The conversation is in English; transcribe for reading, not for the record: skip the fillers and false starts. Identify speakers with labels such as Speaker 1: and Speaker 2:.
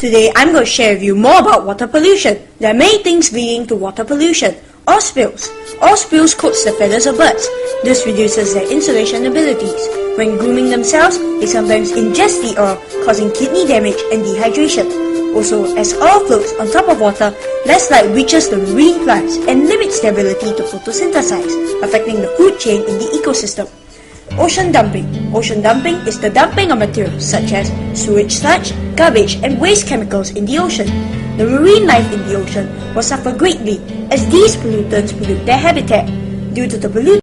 Speaker 1: Today I'm going to share with you more about water pollution. There are many things leading to water pollution. Oil spills. Oil spills coats the feathers of birds. This reduces their insulation abilities. When grooming themselves, they sometimes ingest the oil, causing kidney damage and dehydration. Also, as oil floats on top of water, less light reaches the marine plants and limits their ability to photosynthesize, affecting the food chain in the ecosystem. Ocean dumping. Ocean dumping is the dumping of materials such as sewage sludge, garbage, and waste chemicals in the ocean. The marine life in the ocean will suffer greatly as these pollutants pollute their habitat. Due to the pollutant